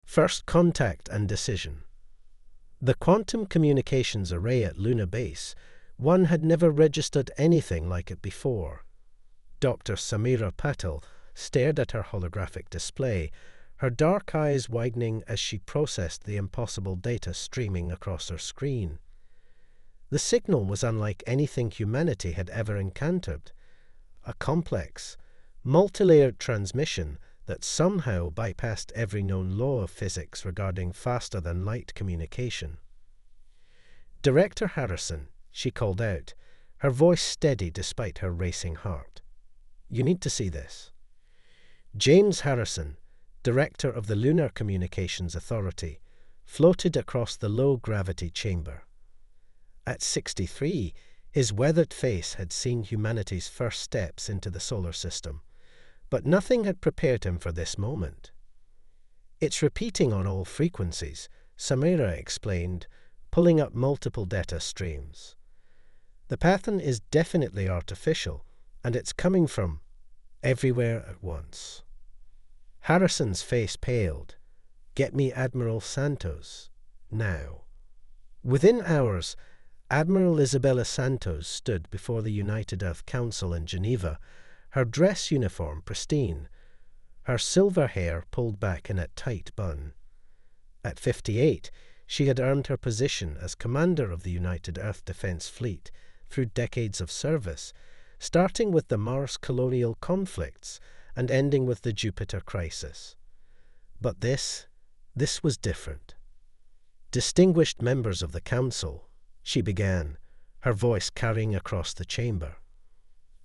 First contact and decision. The quantum communications array at Luna Base, one had never registered anything like it before. Dr. Samira Patel stared at her holographic display, her dark eyes widening as she processed the impossible data streaming across her screen. The signal was unlike anything humanity had ever encountered, a complex, multi-layered transmission that somehow bypassed every known law of physics regarding faster-than-light communication. "Director Harrison," she called out, her voice steady despite her racing heart. "You need to see this." James Harrison, director of the Lunar Communications Authority, floated across the low-gravity chamber. At 63, his weathered face had seen humanity's first steps into the solar system, but nothing had prepared him for this moment. "It's repeating on all frequencies," Samira explained, pulling up multiple data streams. "The pattern is definitely artificial, and it's coming from everywhere at once." Harrison's face paled. "Get me Admiral Santos, now." Within hours, Admiral Isabella Santos stood before the United Earth Council in Geneva, her dress uniform pristine, her silver hair pulled back in a tight bun. At 58, she had earned her position as commander of the United Earth Defense Fleet through decades of service, starting with the Mars colonial conflicts and ending with the Jupiter crisis. But this was different. "Distinguished members of the Council," she began, her voice carrying across the chamber.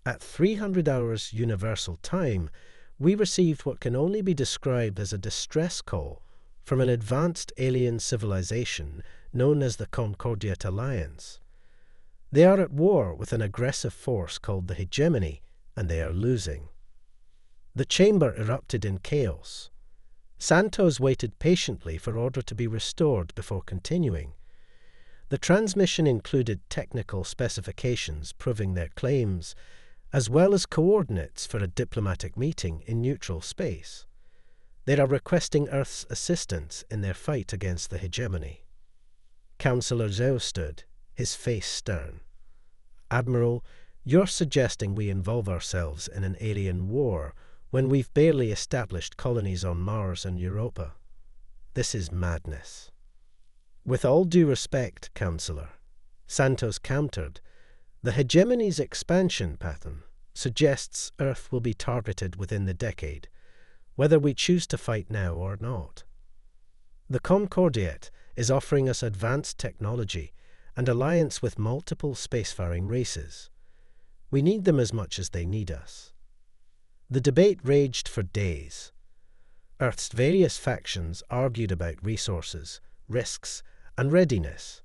"At 300 hours universal time, we received what can only be described as a distress call from an advanced alien civilization known as the Concordiate Alliance. They are at war with an aggressive force called the Hegemony, and they are losing." The chamber erupted in chaos. Santos waited patiently for order to be restored before continuing. The transmission included technical specifications proving their claims, as well as coordinates for a diplomatic meeting in neutral space. They are requesting Earth's assistance in their fight against the Hegemony. Councillor Zhao stood, his face stern. "Admiral, you're suggesting we involve ourselves in an alien war when we've barely established colonies on Mars and Europa. This is madness." "With all due respect, Councillor," Santos countered, "the Hegemony's expansion pattern suggests Earth will be targeted within the decade, whether we choose to fight now or not. The Concordiate is offering us advanced technology and alliance with multiple spacefaring races. We need them as much as they need us." The debate raged for days. Earth's various factions argued about resources, risks, and readiness.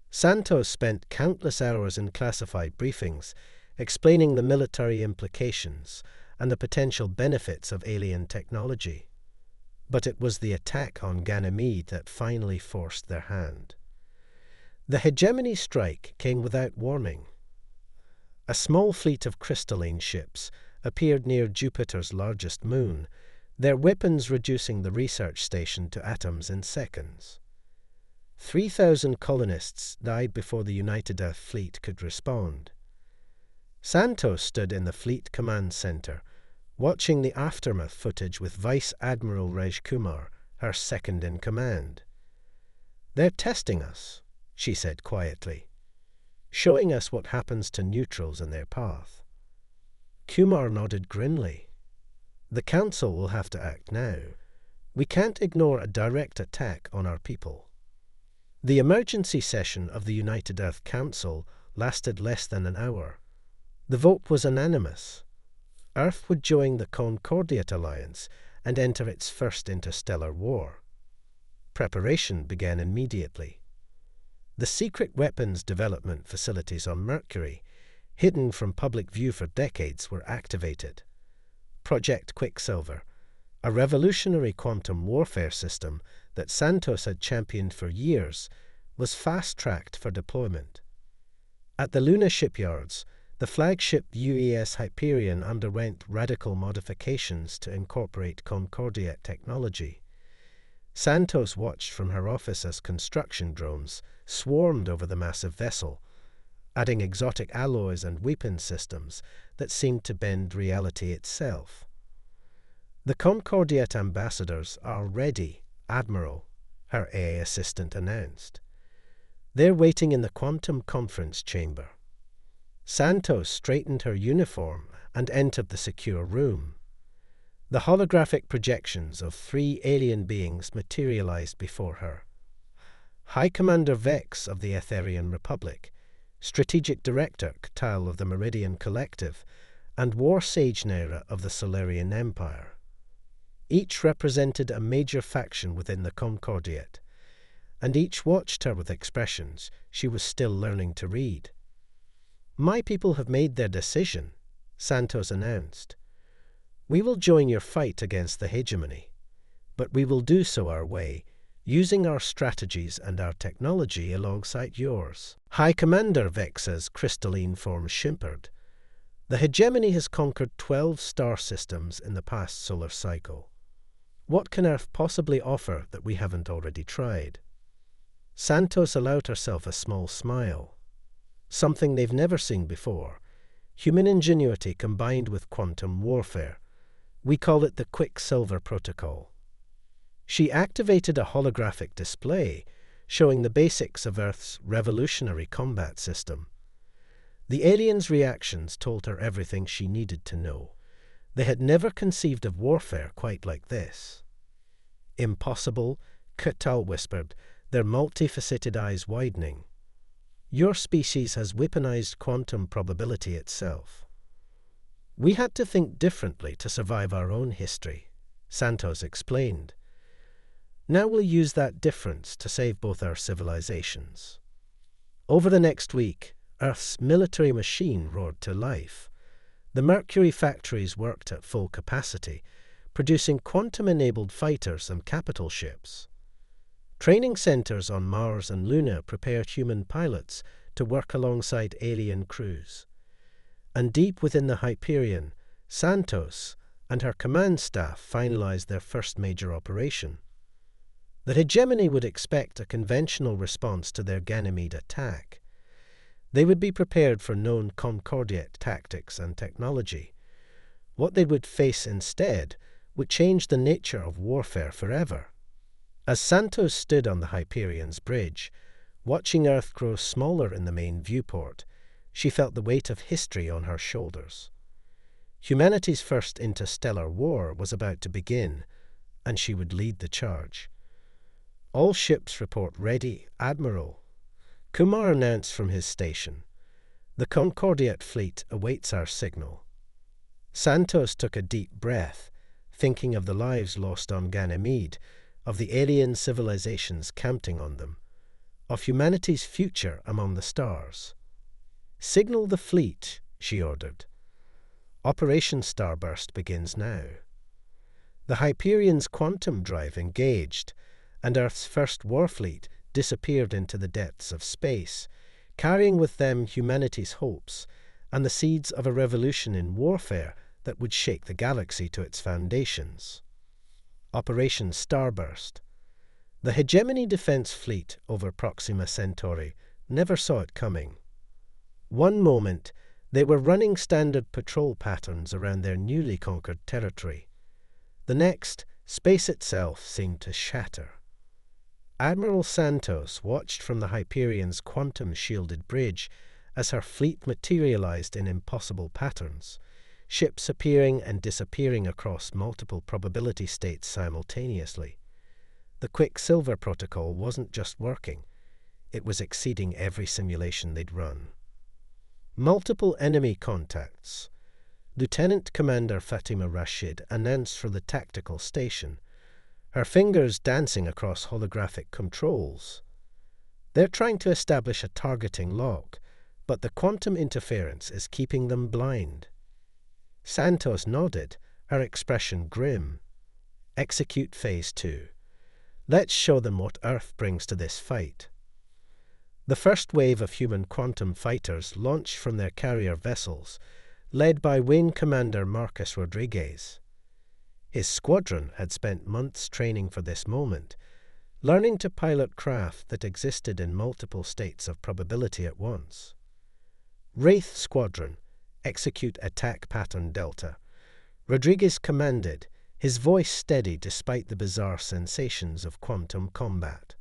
Santos spent countless hours in classified briefings, explaining the military implications and the potential benefits of alien technology. But it was the attack on Ganymede that finally forced their hand. The Hegemony strike came without warning. A small fleet of crystalline ships appeared near Jupiter's largest moon, their weapons reducing the research station to atoms in seconds. 3,000 colonists died before the United Earth Fleet could respond. Santos stood in the Fleet Command Center, watching the aftermath footage with Vice Admiral Rej Kumar, her second-in-command. "They're testing us," she said quietly, "showing us what happens to neutrals in their path." Kumar nodded grimly. "The Council will have to act now. We can't ignore a direct attack on our people." The emergency session of the United Earth Council lasted less than an hour. The vote was unanimous. Earth would join the Concordiate Alliance and enter its first interstellar war. Preparation began immediately. The secret weapons development facilities on Mercury, hidden from public view for decades, were activated. Project Quicksilver, a revolutionary quantum warfare system that Santos had championed for years, was fast-tracked for deployment. At the Luna shipyards, the flagship UES Hyperion underwent radical modifications to incorporate Concordiate technology. Santos watched from her office as construction drones swarmed over the massive vessel, adding exotic alloys and weapon systems that seemed to bend reality itself. "The Concordiat ambassadors are ready, Admiral," her AI assistant announced. "They're waiting in the quantum conference chamber." Santos straightened her uniform and entered the secure room. The holographic projections of 3 alien beings materialized before her. High Commander Vex of the Etherian Republic, Strategic Director K'Tal of the Meridian Collective, and War Sage Nera of the Solarian Empire. Each represented a major faction within the Concordiat, and each watched her with expressions she was still learning to read. "My people have made their decision," Santos announced. "We will join your fight against the hegemony, but we will do so our way, using our strategies and our technology alongside yours." High Commander Vex's crystalline form shimmered. "The hegemony has conquered 12 star systems in the past solar cycle. What can Earth possibly offer that we haven't already tried?" Santos allowed herself a small smile. Something they've never seen before. Human ingenuity combined with quantum warfare. We call it the Quicksilver Protocol. She activated a holographic display showing the basics of Earth's revolutionary combat system. The aliens' reactions told her everything she needed to know. They had never conceived of warfare quite like this. "Impossible," K'Tal whispered, their multifaceted eyes widening. "Your species has weaponized quantum probability itself." "We had to think differently to survive our own history," Santos explained. "Now we'll use that difference to save both our civilizations." Over the next week, Earth's military machine roared to life. The Mercury factories worked at full capacity, producing quantum-enabled fighters and capital ships. Training centers on Mars and Luna prepared human pilots to work alongside alien crews. And deep within the Hyperion, Santos and her command staff finalized their first major operation. The hegemony would expect a conventional response to their Ganymede attack. They would be prepared for known Concordiat tactics and technology. What they would face instead would change the nature of warfare forever. As Santos stood on the Hyperion's bridge, watching Earth grow smaller in the main viewport, she felt the weight of history on her shoulders. Humanity's first interstellar war was about to begin, and she would lead the charge. "All ships report ready, Admiral," Kumar announced from his station. "The Concordiat fleet awaits our signal." Santos took a deep breath, thinking of the lives lost on Ganymede, of the alien civilizations counting on them, of humanity's future among the stars. "Signal the fleet," she ordered. "Operation Starburst begins now." The Hyperion's quantum drive engaged, and Earth's first warfleet disappeared into the depths of space, carrying with them humanity's hopes and the seeds of a revolution in warfare that would shake the galaxy to its foundations. Operation Starburst. The hegemony defense fleet over Proxima Centauri never saw it coming. One moment, they were running standard patrol patterns around their newly conquered territory. The next, space itself seemed to shatter. Admiral Santos watched from the Hyperion's quantum-shielded bridge as her fleet materialized in impossible patterns, ships appearing and disappearing across multiple probability states simultaneously. The Quicksilver Protocol wasn't just working, it was exceeding every simulation they'd run. Multiple enemy contacts. Lieutenant Commander Fatima Rashid announced from the tactical station, her fingers dancing across holographic controls. "They're trying to establish a targeting lock, but the quantum interference is keeping them blind." Santos nodded, her expression grim. "Execute Phase 2. Let's show them what Earth brings to this fight." The first wave of human quantum fighters launched from their carrier vessels, led by Wing Commander Marcus Rodriguez. His squadron had spent months training for this moment, learning to pilot craft that existed in multiple states of probability at once. Wraith Squadron, execute attack pattern Delta. Rodriguez commanded, his voice steady despite the bizarre sensations of quantum combat.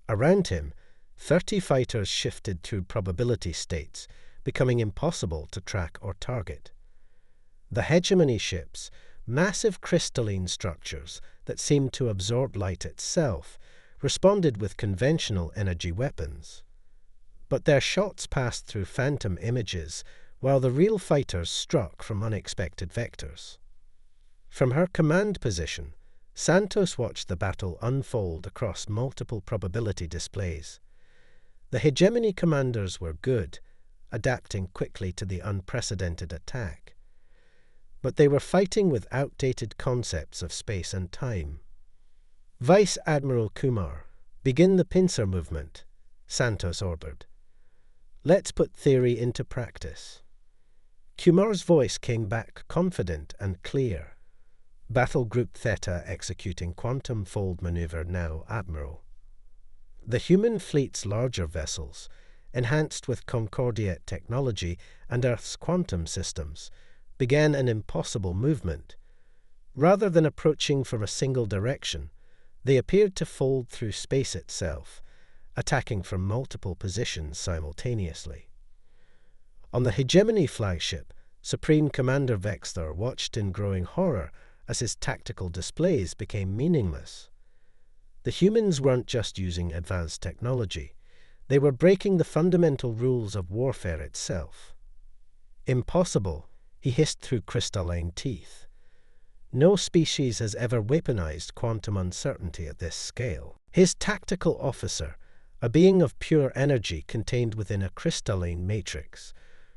Around him, 30 fighters shifted through probability states, becoming impossible to track or target. The hegemony ships, massive crystalline structures that seemed to absorb light itself, responded with conventional energy weapons. But their shots passed through phantom images, while the real fighters struck from unexpected vectors. From her command position, Santos watched the battle unfold across multiple probability displays. The hegemony commanders were good, adapting quickly to the unprecedented attack. But they were fighting with outdated concepts of space and time. Vice Admiral Kumar, begin the pincer movement, Santos ordered. Let's put theory into practice. Kumar's voice came back confident and clear. Battle Group Theta executing quantum fold maneuver now, Admiral. The human fleet's larger vessels, enhanced with Concordiate technology and Earth's quantum systems, began an impossible movement. Rather than approaching from a single direction, they appeared to fold through space itself, attacking from multiple positions simultaneously. On the hegemony flagship, Supreme Commander Vexler watched in growing horror as his tactical displays became meaningless. The humans weren't just using advanced technology. They were breaking the fundamental rules of warfare itself. Impossible, he hissed through crystalline teeth. No species has ever weaponized quantum uncertainty at this scale. His tactical officer, a being of pure energy contained within a crystalline matrix,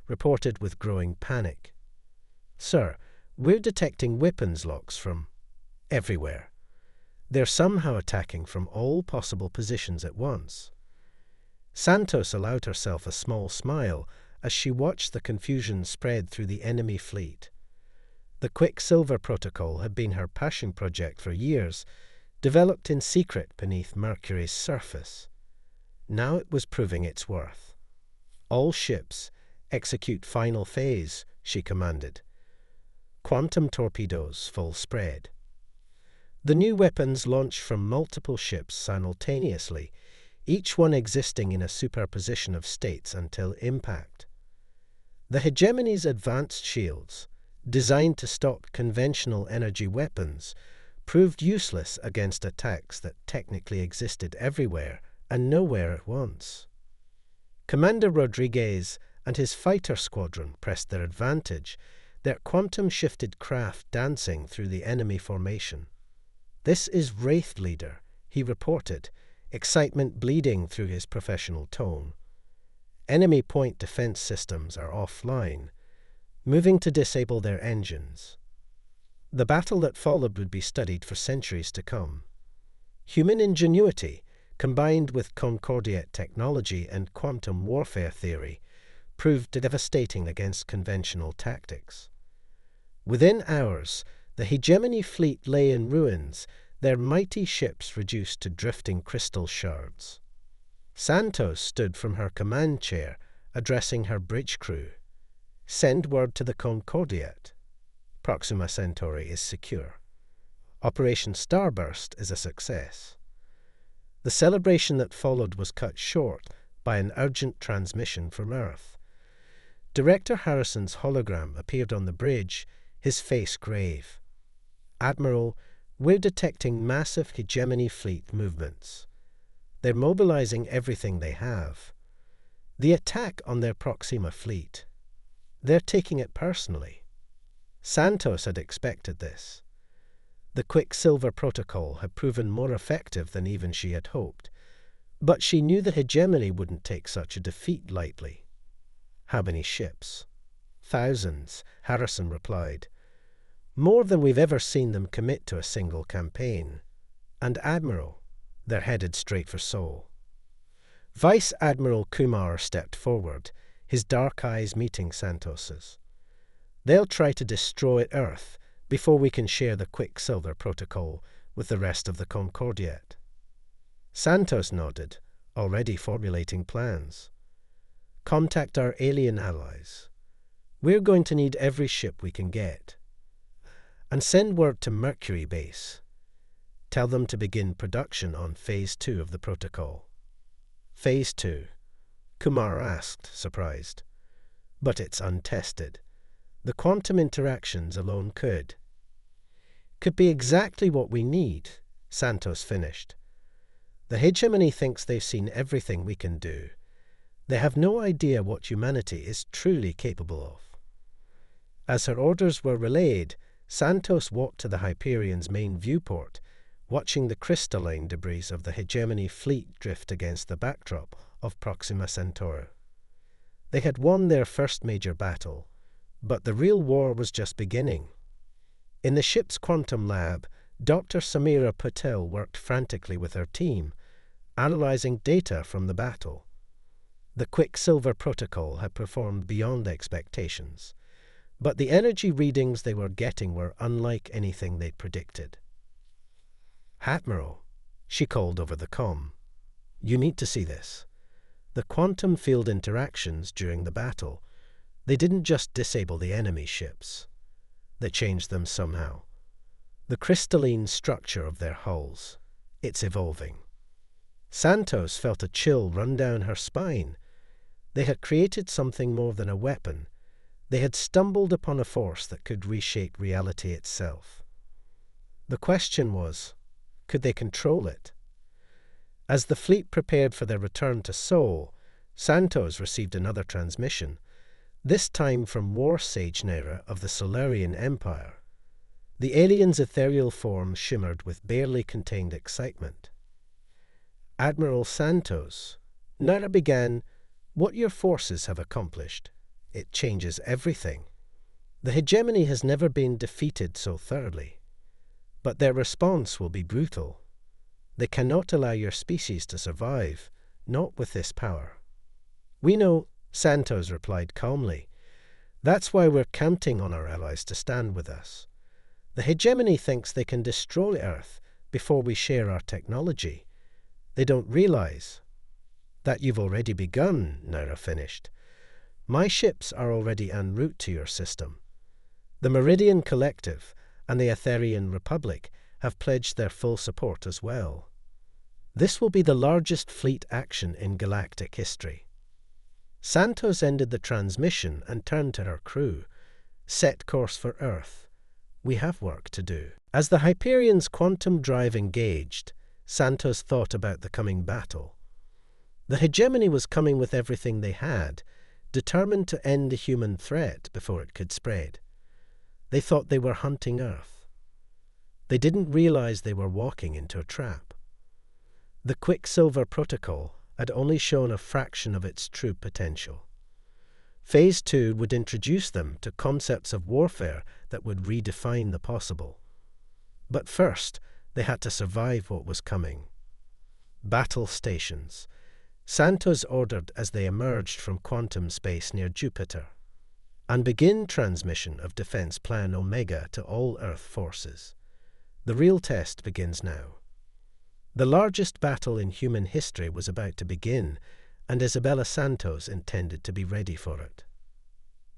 reported with growing panic. Sir, we're detecting weapons locks from everywhere. They're somehow attacking from all possible positions at once. Santos allowed herself a small smile as she watched the confusion spread through the enemy fleet. The Quicksilver Protocol had been her passion project for years, developed in secret beneath Mercury's surface. Now it was proving its worth. All ships, execute final phase, she commanded. Quantum torpedoes, full spread. The new weapons launched from multiple ships simultaneously, each one existing in a superposition of states until impact. The hegemony's advanced shields, designed to stop conventional energy weapons, proved useless against attacks that technically existed everywhere and nowhere at once. Commander Rodriguez and his fighter squadron pressed their advantage, their quantum-shifted craft dancing through the enemy formation. "This is Wraith Leader," he reported, excitement bleeding through his professional tone. "Enemy point defense systems are offline, moving to disable their engines." The battle that followed would be studied for centuries to come. Human ingenuity, combined with Concordiate technology and quantum warfare theory, proved devastating against conventional tactics. Within hours, the hegemony fleet lay in ruins, their mighty ships reduced to drifting crystal shards. Santos stood from her command chair, addressing her bridge crew. "Send word to the Concordiate. Proxima Centauri is secure. Operation Starburst is a success." The celebration that followed was cut short by an urgent transmission from Earth. Director Harrison's hologram appeared on the bridge, his face grave. "Admiral, we're detecting massive hegemony fleet movements. They're mobilizing everything they have. The attack on their Proxima fleet. They're taking it personally." Santos had expected this. The Quicksilver Protocol had proven more effective than even she had hoped, but she knew that hegemony wouldn't take such a defeat lightly. "How many ships?" "Thousands," Harrison replied. "More than we've ever seen them commit to a single campaign. And Admiral, they're headed straight for Sol." Vice Admiral Kumar stepped forward, his dark eyes meeting Santos's. "They'll try to destroy Earth before we can share the Quicksilver Protocol with the rest of the Concordiate." Santos nodded, already formulating plans. Contact our alien allies. We're going to need every ship we can get. And send word to Mercury base. Tell them to begin production on Phase 2 of the protocol. Phase 2? Kumar asked, surprised. But it's untested. The quantum interactions alone could. Could be exactly what we need, Santos finished. The hegemony thinks they've seen everything we can do. They have no idea what humanity is truly capable of. As her orders were relayed, Santos walked to the Hyperion's main viewport, watching the crystalline debris of the hegemony fleet drift against the backdrop of Proxima Centauri. They had won their first major battle, but the real war was just beginning. In the ship's quantum lab, Dr. Samira Patel worked frantically with her team, analyzing data from the battle. The Quicksilver protocol had performed beyond expectations, but the energy readings they were getting were unlike anything they'd predicted. "Admiral," she called over the comm, "you need to see this. The quantum field interactions during the battle, they didn't just disable the enemy ships. They changed them somehow. The crystalline structure of their hulls, it's evolving." Santos felt a chill run down her spine. They had created something more than a weapon. They had stumbled upon a force that could reshape reality itself. The question was, could they control it? As the fleet prepared for their return to Sol, Santos received another transmission, this time from War Sage Nera of the Solarian Empire. The alien's ethereal form shimmered with barely contained excitement. "Admiral Santos," Nera began, "what your forces have accomplished. It changes everything. The hegemony has never been defeated so thoroughly. But their response will be brutal. They cannot allow your species to survive, not with this power." "We know," Santos replied calmly. "That's why we're counting on our allies to stand with us. The hegemony thinks they can destroy Earth before we share our technology. They don't realize that you've already begun," Nera finished. "My ships are already en route to your system. The Meridian Collective and the Etherian Republic have pledged their full support as well. This will be the largest fleet action in galactic history." Santos ended the transmission and turned to her crew. "Set course for Earth. We have work to do." As the Hyperion's quantum drive engaged, Santos thought about the coming battle. The hegemony was coming with everything they had, determined to end the human threat before it could spread. They thought they were hunting Earth. They didn't realize they were walking into a trap. The Quicksilver protocol had only shown a fraction of its true potential. Phase 2 would introduce them to concepts of warfare that would redefine the possible. But first, they had to survive what was coming. Battle stations. Santos ordered as they emerged from quantum space near Jupiter. And begin transmission of Defense Plan Omega to all Earth forces. The real test begins now. The largest battle in human history was about to begin, and Isabella Santos intended to be ready for it.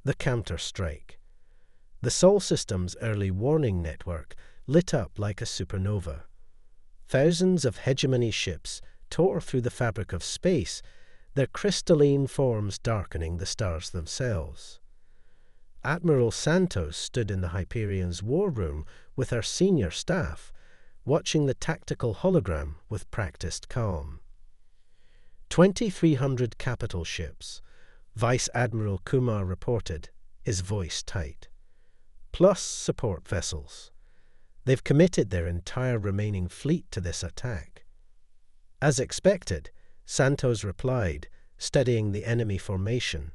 The counter-strike. The Sol System's early warning network lit up like a supernova. Thousands of hegemony ships tore through the fabric of space, their crystalline forms darkening the stars themselves. Admiral Santos stood in the Hyperion's war room with her senior staff, watching the tactical hologram with practiced calm. 2,300 capital ships, Vice Admiral Kumar reported, his voice tight. Plus support vessels. They've committed their entire remaining fleet to this attack. As expected, Santos replied, studying the enemy formation.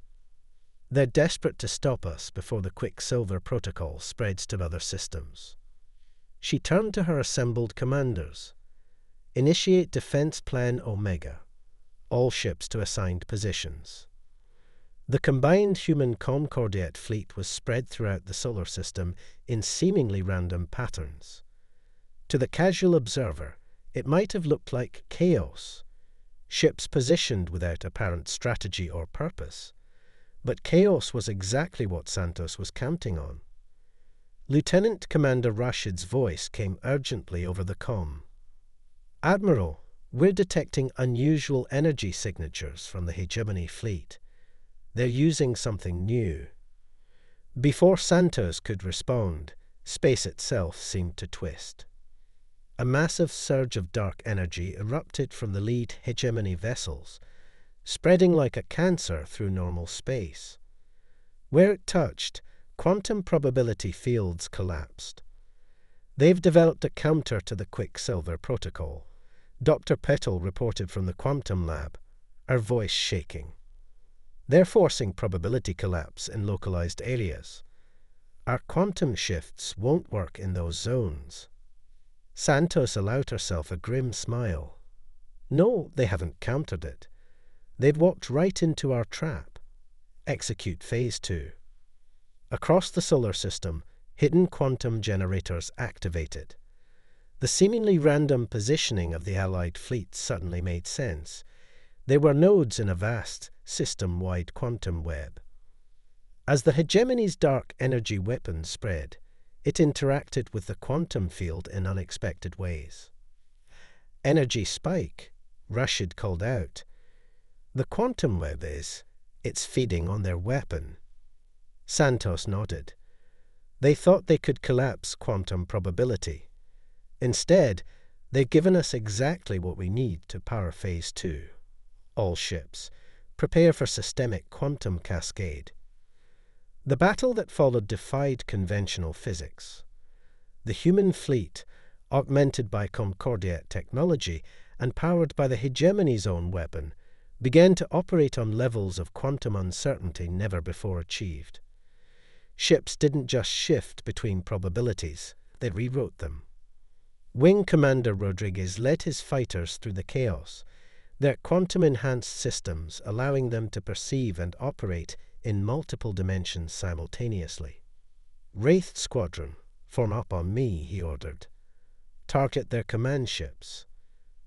They're desperate to stop us before the Quicksilver protocol spreads to other systems. She turned to her assembled commanders. Initiate Defense Plan Omega. All ships to assigned positions. The combined human Concordiate fleet was spread throughout the solar system in seemingly random patterns. To the casual observer, It might have looked like chaos, ships positioned without apparent strategy or purpose. But chaos was exactly what Santos was counting on. Lieutenant Commander Rashid's voice came urgently over the comm. "Admiral, we're detecting unusual energy signatures from the Hegemony fleet. They're using something new." Before Santos could respond, space itself seemed to twist. A massive surge of dark energy erupted from the lead Hegemony vessels, spreading like a cancer through normal space. Where it touched, quantum probability fields collapsed. "They've developed a counter to the Quicksilver Protocol," Dr. Petal reported from the quantum lab, her voice shaking. "They're forcing probability collapse in localized areas. Our quantum shifts won't work in those zones." Santos allowed herself a grim smile. "No, they haven't countered it. They've walked right into our trap. Execute Phase 2. Across the solar system, hidden quantum generators activated. The seemingly random positioning of the Allied fleet suddenly made sense. They were nodes in a vast, system-wide quantum web. As the Hegemony's dark energy weapon spread, it interacted with the quantum field in unexpected ways. "Energy spike," Rashid called out. "The quantum web it's feeding on their weapon." Santos nodded. "They thought they could collapse quantum probability. Instead, they've given us exactly what we need to power Phase 2. All ships, prepare for systemic quantum cascade." The battle that followed defied conventional physics. The human fleet, augmented by Concordiat technology and powered by the Hegemony's own weapon, began to operate on levels of quantum uncertainty never before achieved. Ships didn't just shift between probabilities, they rewrote them. Wing Commander Rodriguez led his fighters through the chaos, their quantum-enhanced systems allowing them to perceive and operate in multiple dimensions simultaneously. "Wraith Squadron, form up on me," he ordered. "Target their command ships.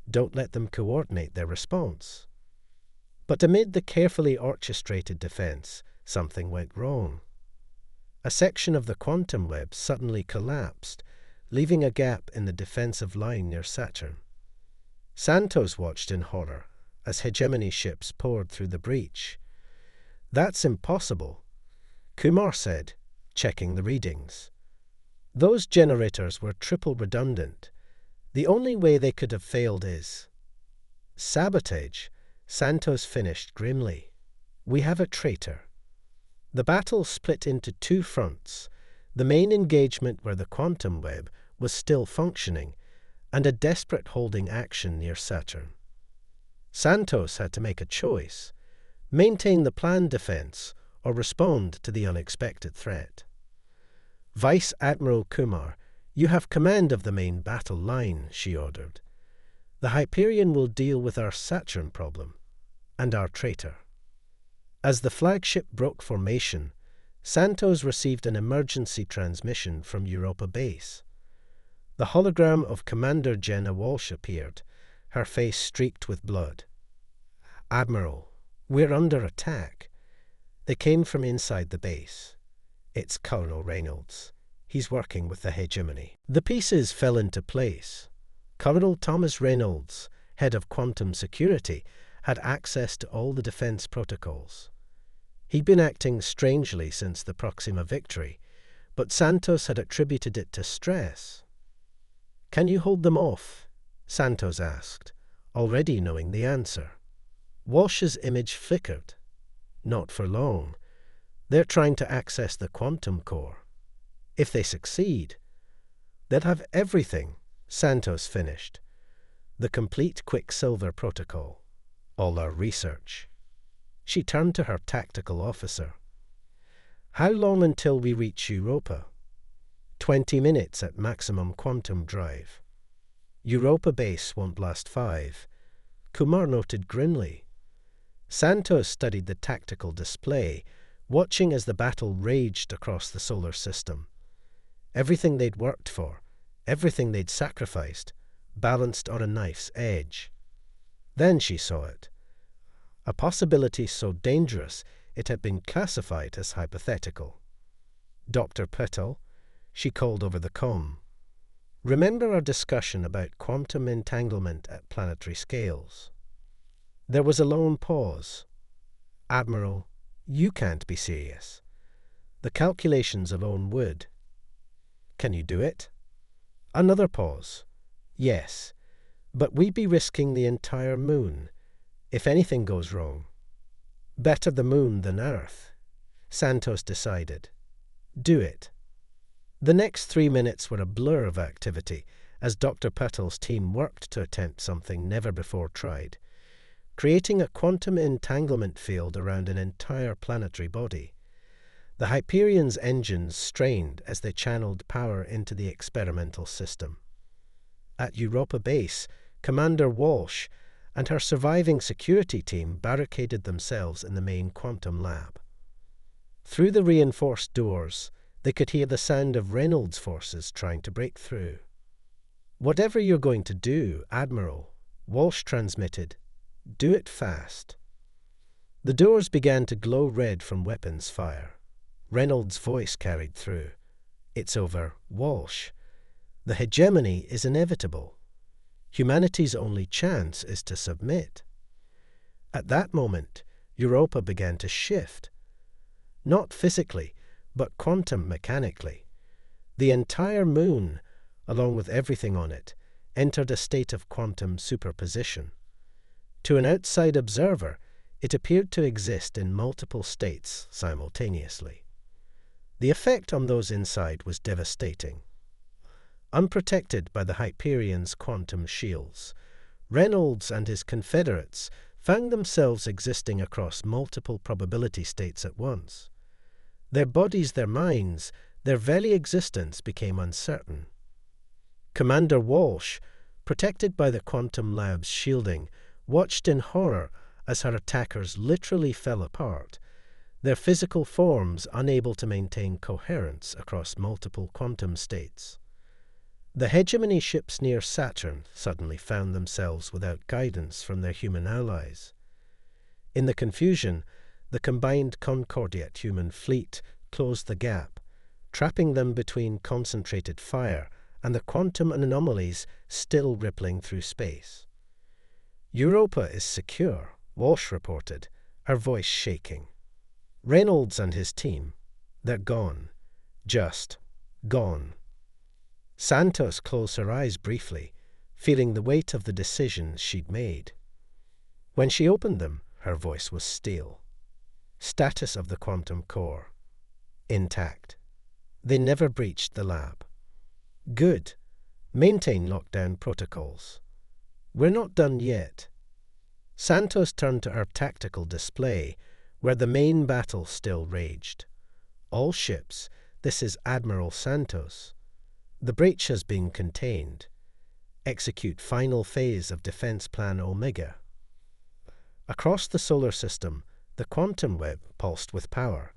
Don't let them coordinate their response." But amid the carefully orchestrated defense, something went wrong. A section of the quantum web suddenly collapsed, leaving a gap in the defensive line near Saturn. Santos watched in horror as Hegemony ships poured through the breach. "That's impossible," Kumar said, checking the readings. "Those generators were triple redundant. The only way they could have failed is—" "Sabotage," Santos finished grimly. "We have a traitor." The battle split into two fronts, the main engagement where the quantum web was still functioning, and a desperate holding action near Saturn. Santos had to make a choice: maintain the planned defense or respond to the unexpected threat. "Vice Admiral Kumar, you have command of the main battle line," she ordered. "The Hyperion will deal with our Saturn problem and our traitor." As the flagship broke formation, Santos received an emergency transmission from Europa Base. The hologram of Commander Jenna Walsh appeared, her face streaked with blood. "Admiral, we're under attack." They came from inside the base. "It's Colonel Reynolds. He's working with the Hegemony." The pieces fell into place. Colonel Thomas Reynolds, head of quantum security, had access to all the defense protocols. He'd been acting strangely since the Proxima victory, but Santos had attributed it to stress. "Can you hold them off?" Santos asked, already knowing the answer. Walsh's image flickered. "Not for long. They're trying to access the quantum core. If they succeed, they'll have everything," Santos finished. "The complete Quicksilver Protocol. All our research." She turned to her tactical officer. "How long until we reach Europa?" 20 minutes at maximum quantum drive." "Europa Base won't last 5. Kumar noted grimly. Santos studied the tactical display, watching as the battle raged across the solar system. Everything they'd worked for, everything they'd sacrificed, balanced on a knife's edge. Then she saw it. A possibility so dangerous it had been classified as hypothetical. "Dr. Petal," she called over the comm. "Remember our discussion about quantum entanglement at planetary scales?" There was a long pause. "Admiral, you can't be serious. The calculations alone would." "Can you do it?" Another pause. "Yes, but we'd be risking the entire moon if anything goes wrong." "Better the moon than Earth," Santos decided. "Do it." The next 3 minutes were a blur of activity as Dr. Petal's team worked to attempt something never before tried, creating a quantum entanglement field around an entire planetary body. The Hyperion's engines strained as they channeled power into the experimental system. At Europa Base, Commander Walsh and her surviving security team barricaded themselves in the main quantum lab. Through the reinforced doors, they could hear the sound of Reynolds' forces trying to break through. "Whatever you're going to do, Admiral," Walsh transmitted, "do it fast." The doors began to glow red from weapons fire. Reynolds' voice carried through. "It's over, Walsh. The hegemony is inevitable. Humanity's only chance is to submit." At that moment, Europa began to shift. Not physically, but quantum mechanically. The entire moon, along with everything on it, entered a state of quantum superposition. To an outside observer, it appeared to exist in multiple states simultaneously. The effect on those inside was devastating. Unprotected by the Hyperion's quantum shields, Reynolds and his confederates found themselves existing across multiple probability states at once. Their bodies, their minds, their very existence became uncertain. Commander Walsh, protected by the quantum lab's shielding, watched in horror as her attackers literally fell apart, their physical forms unable to maintain coherence across multiple quantum states. The hegemony ships near Saturn suddenly found themselves without guidance from their human allies. In the confusion, the combined Concordiat human fleet closed the gap, trapping them between concentrated fire and the quantum anomalies still rippling through space. "Europa is secure," Walsh reported, her voice shaking. "Reynolds and his team, they're gone. Just gone." Santos closed her eyes briefly, feeling the weight of the decisions she'd made. When she opened them, her voice was steel. "Status of the quantum core. Intact. They never breached the lab. Good. Maintain lockdown protocols. We're not done yet." Santos turned to her tactical display, where the main battle still raged. "All ships, this is Admiral Santos. The breach has been contained. Execute final phase of Defense Plan Omega." Across the solar system, the quantum web pulsed with power.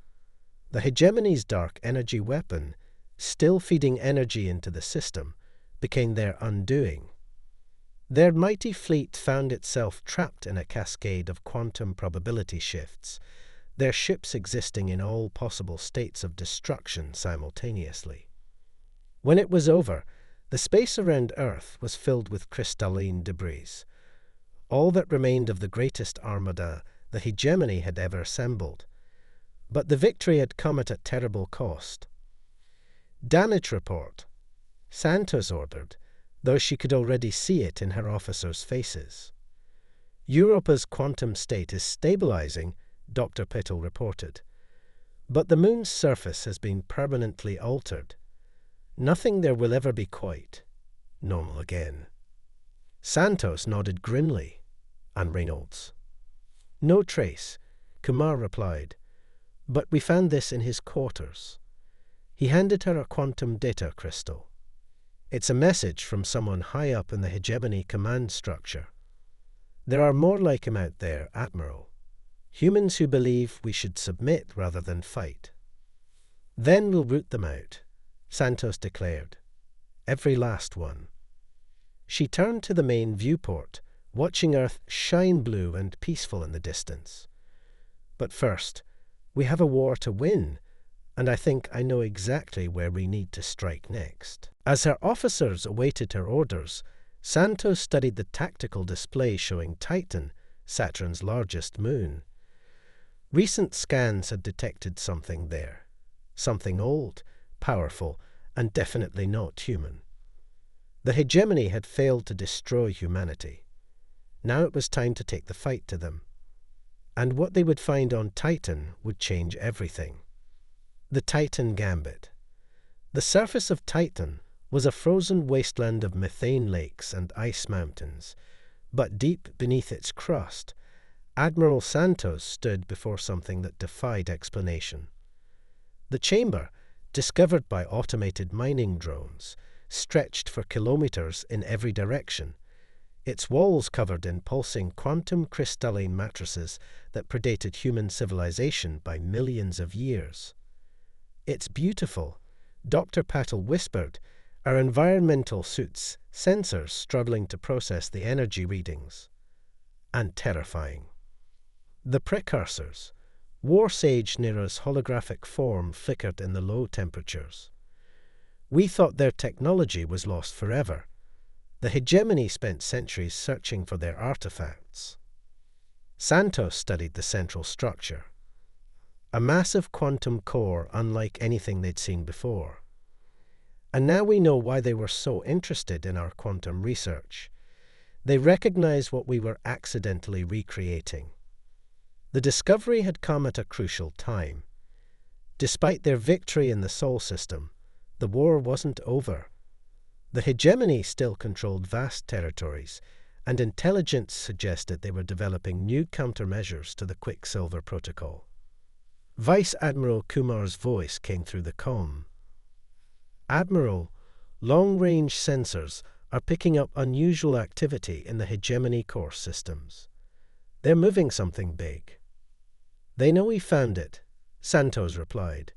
The hegemony's dark energy weapon, still feeding energy into the system, became their undoing. Their mighty fleet found itself trapped in a cascade of quantum probability shifts, their ships existing in all possible states of destruction simultaneously. When it was over, the space around Earth was filled with crystalline debris, all that remained of the greatest armada the hegemony had ever assembled. But the victory had come at a terrible cost. "Damage report," Santos ordered, though she could already see it in her officers' faces. "Europa's quantum state is stabilizing," Dr. Petal reported. "But the moon's surface has been permanently altered. Nothing there will ever be quite normal again." Santos nodded grimly. "And Reynolds?" "No trace," Kumar replied. "But we found this in his quarters." He handed her a quantum data crystal. "It's a message from someone high up in the hegemony command structure. There are more like him out there, Admiral. Humans who believe we should submit rather than fight." "Then we'll root them out," Santos declared. "Every last one." She turned to the main viewport, watching Earth shine blue and peaceful in the distance. But first, we have a war to win, and I think I know exactly where we need to strike next. As her officers awaited her orders, Santos studied the tactical display showing Titan, Saturn's largest moon. Recent scans had detected something there. Something old, powerful, and definitely not human. The hegemony had failed to destroy humanity. Now it was time to take the fight to them. And what they would find on Titan would change everything. The Titan Gambit. The surface of Titan was a frozen wasteland of methane lakes and ice mountains, but deep beneath its crust, Admiral Santos stood before something that defied explanation. The chamber, discovered by automated mining drones, stretched for kilometers in every direction, its walls covered in pulsing quantum crystalline matrices that predated human civilization by millions of years. "It's beautiful," Dr. Patel whispered, our environmental suits, sensors struggling to process the energy readings. "And terrifying." The precursors. War Sage Nera's holographic form flickered in the low temperatures. We thought their technology was lost forever. The hegemony spent centuries searching for their artifacts. Santos studied the central structure. A massive quantum core unlike anything they'd seen before. And now we know why they were so interested in our quantum research. They recognized what we were accidentally recreating. The discovery had come at a crucial time. Despite their victory in the Sol system, the war wasn't over. The hegemony still controlled vast territories, and intelligence suggested they were developing new countermeasures to the Quicksilver Protocol. Vice Admiral Kumar's voice came through the comm. "Admiral, long-range sensors are picking up unusual activity in the hegemony core systems. They're moving something big." "They know we found it," Santos replied.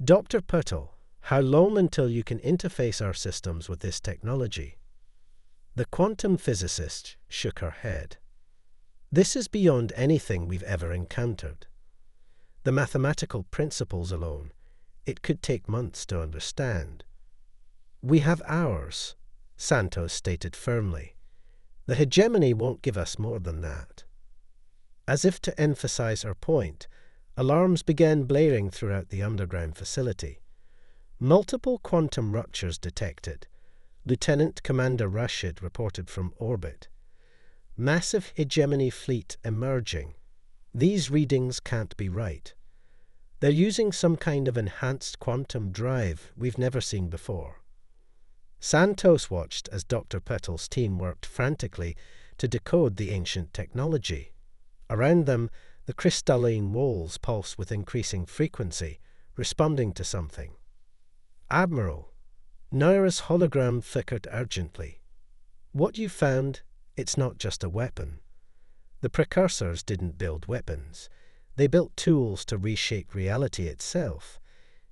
"Dr. Patel, how long until you can interface our systems with this technology?" The quantum physicist shook her head. "This is beyond anything we've ever encountered. The mathematical principles alone, it could take months to understand." "We have hours," Santos stated firmly. "The hegemony won't give us more than that." As if to emphasize her point, alarms began blaring throughout the underground facility. Multiple quantum ruptures detected. Lieutenant Commander Rashid reported from orbit. Massive hegemony fleet emerging. These readings can't be right. They're using some kind of enhanced quantum drive we've never seen before. Santos watched as Dr. Petal's team worked frantically to decode the ancient technology. Around them, the crystalline walls pulsed with increasing frequency, responding to something. "Admiral," Naira's hologram flickered urgently. "What you found, it's not just a weapon. The precursors didn't build weapons. They built tools to reshape reality itself.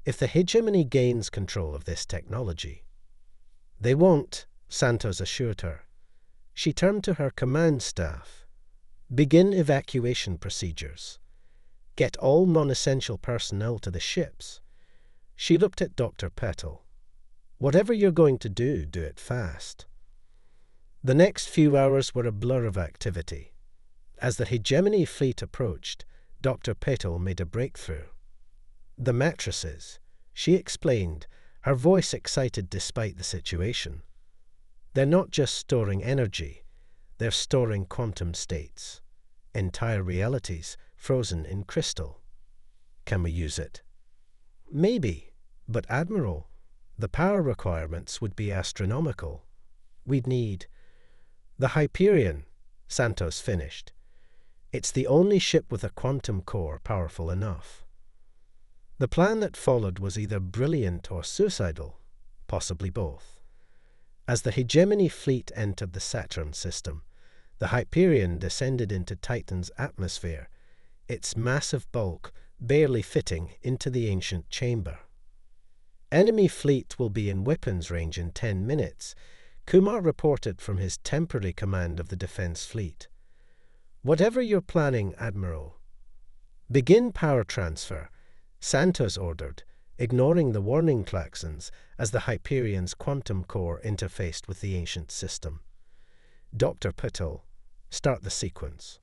If the hegemony gains control of this technology." "They won't," Santos assured her. She turned to her command staff. "Begin evacuation procedures. Get all non-essential personnel to the ships." She looked at Dr. Petal. "Whatever you're going to do it fast." The next few hours were a blur of activity. As the hegemony fleet approached, Dr. Petal made a breakthrough. "The matrices," she explained, her voice excited despite the situation. "They're not just storing energy, they're storing quantum states. Entire realities frozen in crystal. Can we use it?" "Maybe, but Admiral, the power requirements would be astronomical. We'd need—" "The Hyperion," Santos finished. "It's the only ship with a quantum core powerful enough." The plan that followed was either brilliant or suicidal, possibly both. As the hegemony fleet entered the Saturn system, the Hyperion descended into Titan's atmosphere, its massive bulk barely fitting into the ancient chamber. "Enemy fleet will be in weapons range in 10 minutes. Kumar reported from his temporary command of the defense fleet. "Whatever you're planning, Admiral, begin power transfer," Santos ordered, ignoring the warning klaxons as the Hyperion's quantum core interfaced with the ancient system. "Dr. Patel, start the sequence."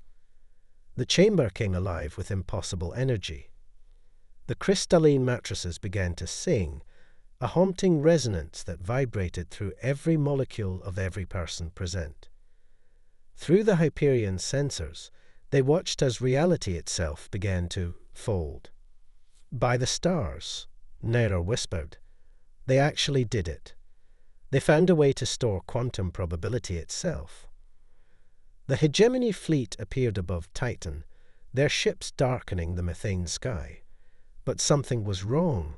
The chamber came alive with impossible energy. The crystalline matrices began to sing, a haunting resonance that vibrated through every molecule of every person present. Through the Hyperion sensors, they watched as reality itself began to fold. "By the stars," Naira whispered. "They actually did it. They found a way to store quantum probability itself." The hegemony fleet appeared above Titan, their ships darkening the methane sky. But something was wrong.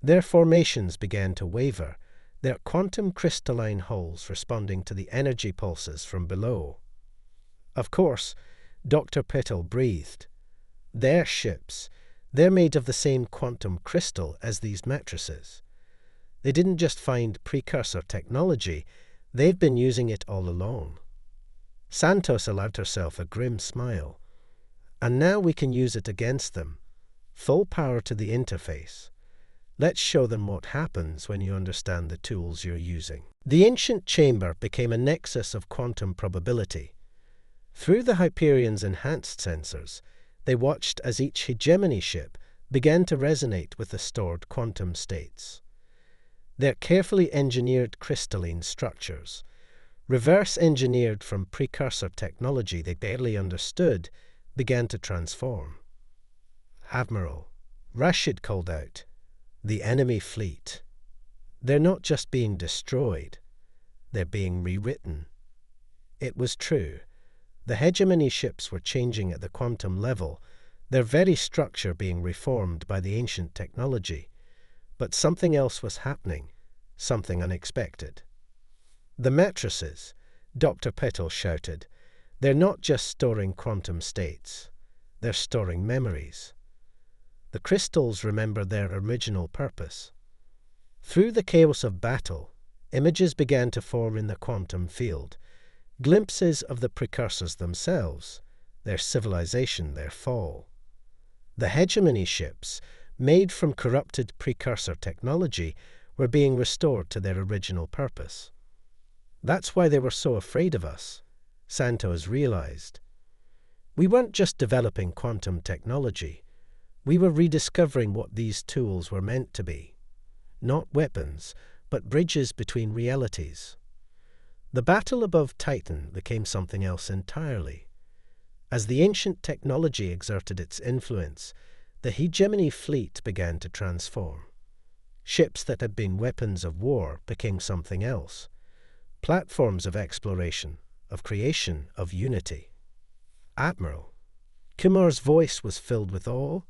Their formations began to waver, their quantum crystalline hulls responding to the energy pulses from below. Of course, Dr. Patel breathed. Their ships, they're made of the same quantum crystal as these matrices. They didn't just find precursor technology, they've been using it all along. Santos allowed herself a grim smile. "And now we can use it against them. Full power to the interface. Let's show them what happens when you understand the tools you're using." The ancient chamber became a nexus of quantum probability. Through the Hyperion's enhanced sensors, they watched as each hegemony ship began to resonate with the stored quantum states. Their carefully engineered crystalline structures, reverse-engineered from precursor technology they barely understood, began to transform. "Admiral," Rashid called out, "the enemy fleet. They're not just being destroyed, they're being rewritten." It was true. The hegemony ships were changing at the quantum level, their very structure being reformed by the ancient technology. But something else was happening, something unexpected. "The matrices," Dr. Patel shouted, "they're not just storing quantum states, they're storing memories." The crystals remember their original purpose. Through the chaos of battle, images began to form in the quantum field, glimpses of the precursors themselves, their civilization, their fall. The hegemony ships, made from corrupted precursor technology, were being restored to their original purpose. That's why they were so afraid of us, Santos realized. We weren't just developing quantum technology. We were rediscovering what these tools were meant to be. Not weapons, but bridges between realities. The battle above Titan became something else entirely. As the ancient technology exerted its influence, the hegemony fleet began to transform. Ships that had been weapons of war became something else. Platforms of exploration, of creation, of unity. "Admiral," Kumar's voice was filled with awe.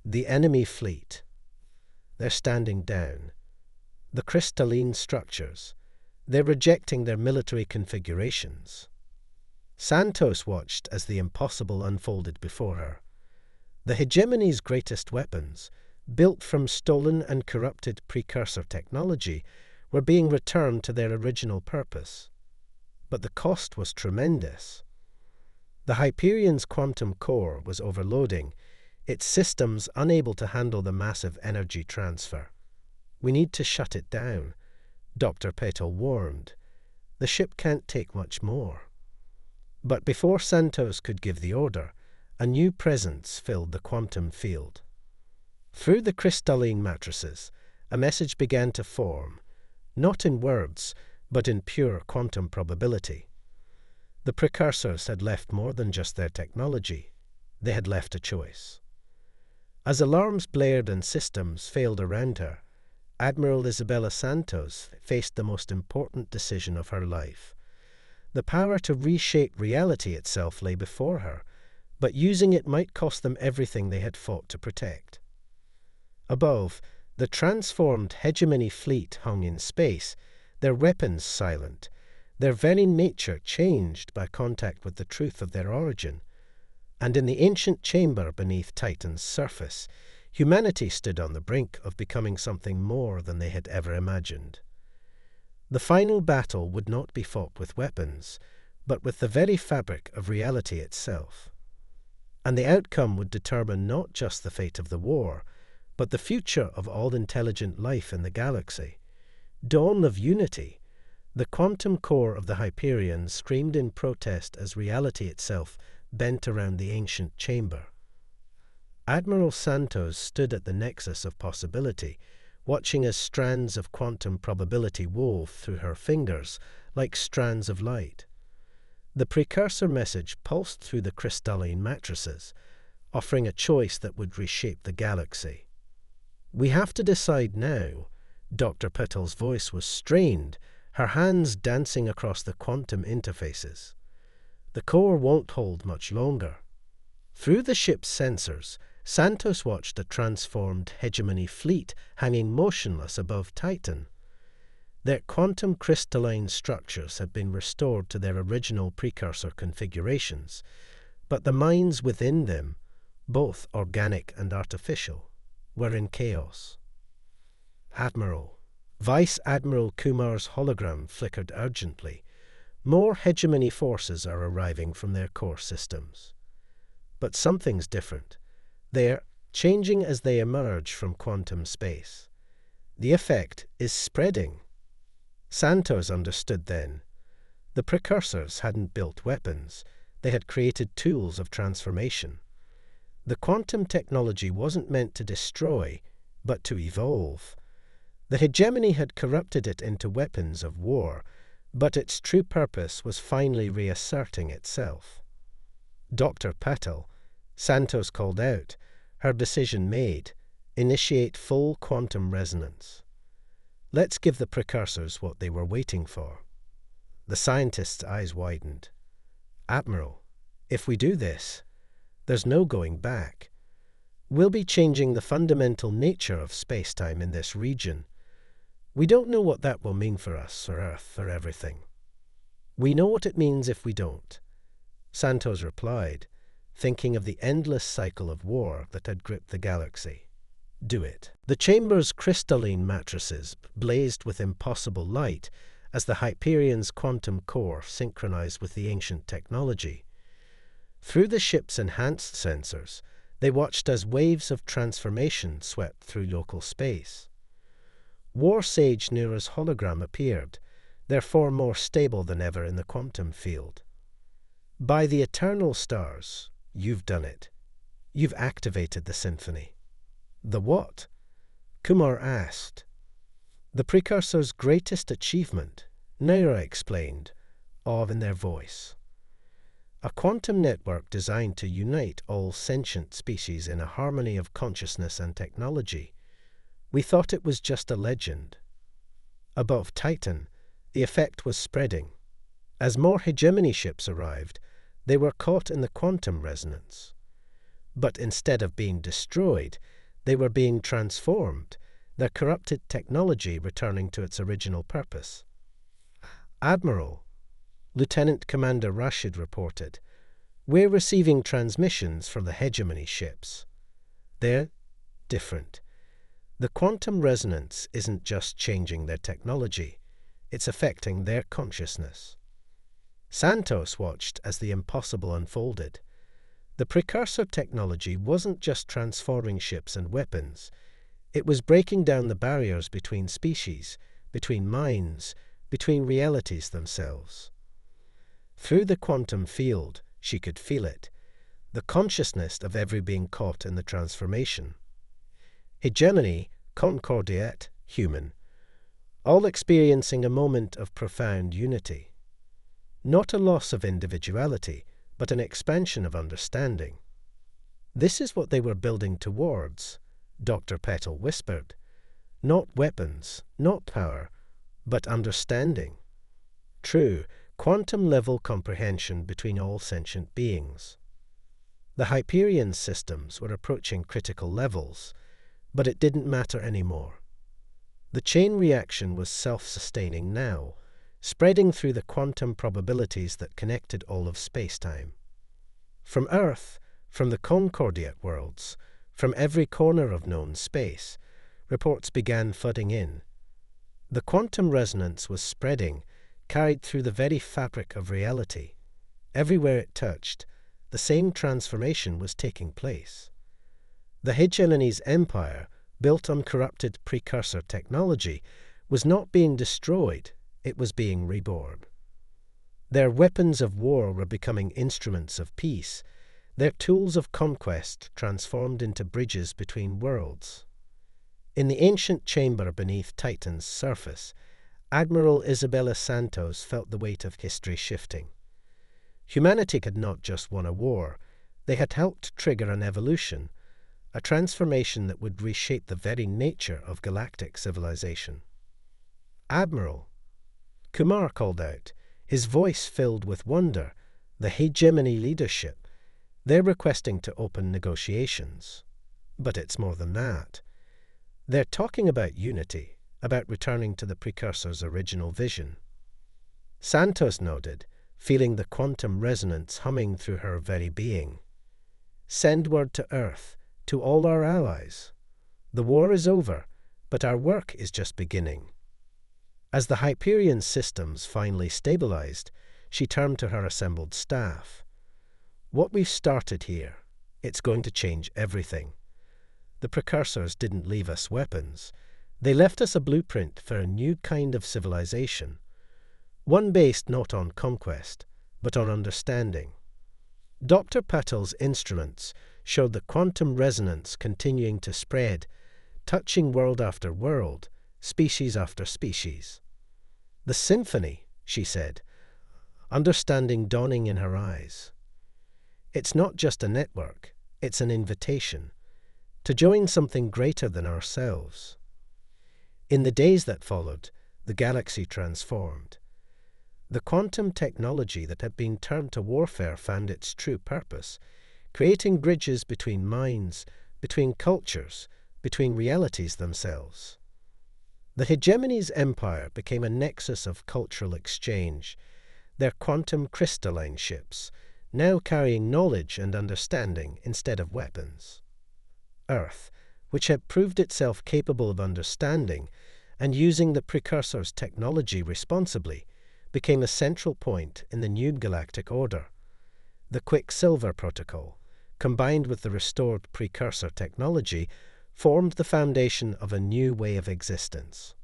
"The enemy fleet. They're standing down. The crystalline structures. They're rejecting their military configurations." Santos watched as the impossible unfolded before her. The hegemony's greatest weapons, built from stolen and corrupted precursor technology, were being returned to their original purpose. But the cost was tremendous. The Hyperion's quantum core was overloading, its systems unable to handle the massive energy transfer. "We need to shut it down," Dr. Patel warned. "The ship can't take much more." But before Santos could give the order, a new presence filled the quantum field. Through the crystalline matrices, a message began to form, not in words, but in pure quantum probability. The precursors had left more than just their technology. They had left a choice. As alarms blared and systems failed around her, Admiral Isabella Santos faced the most important decision of her life. The power to reshape reality itself lay before her, but using it might cost them everything they had fought to protect. Above, the transformed hegemony fleet hung in space, their weapons silent, their very nature changed by contact with the truth of their origin. And in the ancient chamber beneath Titan's surface, humanity stood on the brink of becoming something more than they had ever imagined. The final battle would not be fought with weapons, but with the very fabric of reality itself. And the outcome would determine not just the fate of the war, but the future of all intelligent life in the galaxy. Dawn of unity! The quantum core of the Hyperion screamed in protest as reality itself bent around the ancient chamber. Admiral Santos stood at the nexus of possibility, watching as strands of quantum probability wove through her fingers like strands of light. The precursor message pulsed through the crystalline matrices, offering a choice that would reshape the galaxy. "We have to decide now." Dr. Petal's voice was strained, her hands dancing across the quantum interfaces. "The core won't hold much longer." Through the ship's sensors, Santos watched a transformed hegemony fleet hanging motionless above Titan. Their quantum crystalline structures had been restored to their original precursor configurations, but the minds within them, both organic and artificial, were in chaos. "Admiral." Vice Admiral Kumar's hologram flickered urgently. "More hegemony forces are arriving from their core systems. But something's different. They're changing as they emerge from quantum space. The effect is spreading." Santos understood then. The precursors hadn't built weapons. They had created tools of transformation. The quantum technology wasn't meant to destroy, but to evolve. The hegemony had corrupted it into weapons of war, but its true purpose was finally reasserting itself. "Dr. Patel," Santos called out, her decision made: initiate full quantum resonance. Let's give the precursors what they were waiting for. The scientist's eyes widened. "Admiral, if we do this, there's no going back. We'll be changing the fundamental nature of space-time in this region. We don't know what that will mean for us, or Earth, or everything. We know what it means if we don't," Santos replied, thinking of the endless cycle of war that had gripped the galaxy. "Do it." The chamber's crystalline matrices blazed with impossible light as the Hyperion's quantum core synchronized with the ancient technology. Through the ship's enhanced sensors, they watched as waves of transformation swept through local space. War Sage Nura's hologram appeared, their form more stable than ever in the quantum field. "By the eternal stars, you've done it. You've activated the symphony." "The what?" Kumar asked. "The precursor's greatest achievement," Nura explained, awe in their voice. "A quantum network designed to unite all sentient species in a harmony of consciousness and technology. We thought it was just a legend." Above Titan, the effect was spreading. As more hegemony ships arrived, they were caught in the quantum resonance. But instead of being destroyed, they were being transformed, their corrupted technology returning to its original purpose. "Admiral," Lieutenant Commander Rashid reported, "we're receiving transmissions from the hegemony ships. They're different. The quantum resonance isn't just changing their technology, it's affecting their consciousness." Santos watched as the impossible unfolded. The precursor technology wasn't just transforming ships and weapons. It was breaking down the barriers between species, between minds, between realities themselves. Through the quantum field, she could feel it, the consciousness of every being caught in the transformation. Hegemony, Concordiat, human, all experiencing a moment of profound unity. Not a loss of individuality, but an expansion of understanding. "This is what they were building towards," Dr. Petal whispered. "Not weapons, not power, but understanding. True, quantum-level comprehension between all sentient beings." The Hyperion systems were approaching critical levels, but it didn't matter anymore. The chain reaction was self-sustaining now, spreading through the quantum probabilities that connected all of space-time. From Earth, from the Concordiat worlds, from every corner of known space, reports began flooding in. The quantum resonance was spreading, carried through the very fabric of reality. Everywhere it touched, the same transformation was taking place. The hegemony's empire, built on corrupted precursor technology, was not being destroyed, it was being reborn. Their weapons of war were becoming instruments of peace, their tools of conquest transformed into bridges between worlds. In the ancient chamber beneath Titan's surface, Admiral Isabella Santos felt the weight of history shifting. Humanity had not just won a war, they had helped trigger an evolution, a transformation that would reshape the very nature of galactic civilization. "Admiral," Kumar called out, his voice filled with wonder, "the hegemony leadership. They're requesting to open negotiations. But it's more than that. They're talking about unity, about returning to the precursor's original vision." Santos nodded, feeling the quantum resonance humming through her very being. "Send word to Earth, to all our allies. The war is over, but our work is just beginning." As the Hyperion systems finally stabilized, she turned to her assembled staff. "What we've started here, it's going to change everything. The precursors didn't leave us weapons. They left us a blueprint for a new kind of civilization. One based not on conquest, but on understanding." Dr. Patel's instruments showed the quantum resonance continuing to spread, touching world after world, species after species. "The symphony," she said, understanding dawning in her eyes. "It's not just a network, it's an invitation to join something greater than ourselves." In the days that followed, the galaxy transformed. The quantum technology that had been turned to warfare found its true purpose, creating bridges between minds, between cultures, between realities themselves. The hegemony's empire became a nexus of cultural exchange, their quantum crystalline ships, now carrying knowledge and understanding instead of weapons. Earth, which had proved itself capable of understanding and using the precursor's technology responsibly, became a central point in the new galactic order. The Quicksilver Protocol, combined with the restored precursor technology, formed the foundation of a new way of existence.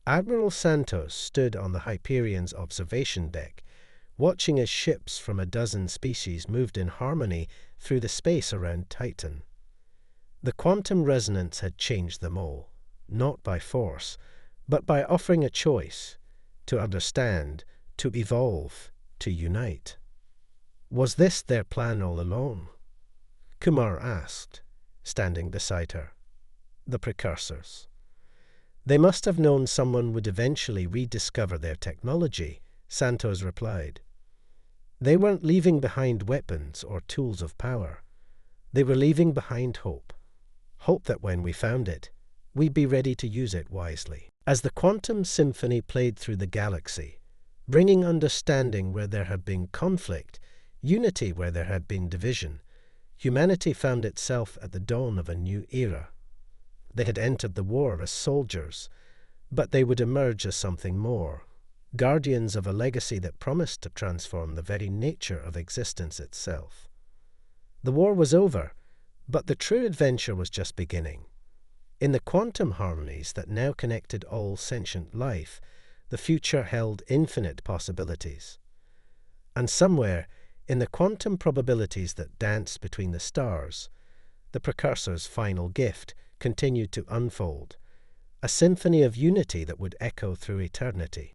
Admiral Santos stood on the Hyperion's observation deck, watching as ships from a dozen species moved in harmony through the space around Titan. The quantum resonance had changed them all, not by force, but by offering a choice: to understand, to evolve, to unite. Was this their plan all along? Kumar asked, standing beside her. The precursors. They must have known someone would eventually rediscover their technology, Santos replied. They weren't leaving behind weapons or tools of power. They were leaving behind hope. Hope that when we found it, we'd be ready to use it wisely. As the quantum symphony played through the galaxy, bringing understanding where there had been conflict, unity where there had been division, humanity found itself at the dawn of a new era. They had entered the war as soldiers, but they would emerge as something more, guardians of a legacy that promised to transform the very nature of existence itself. The war was over, but the true adventure was just beginning. In the quantum harmonies that now connected all sentient life, the future held infinite possibilities. And somewhere, in the quantum probabilities that dance between the stars, the precursor's final gift continued to unfold, a symphony of unity that would echo through eternity.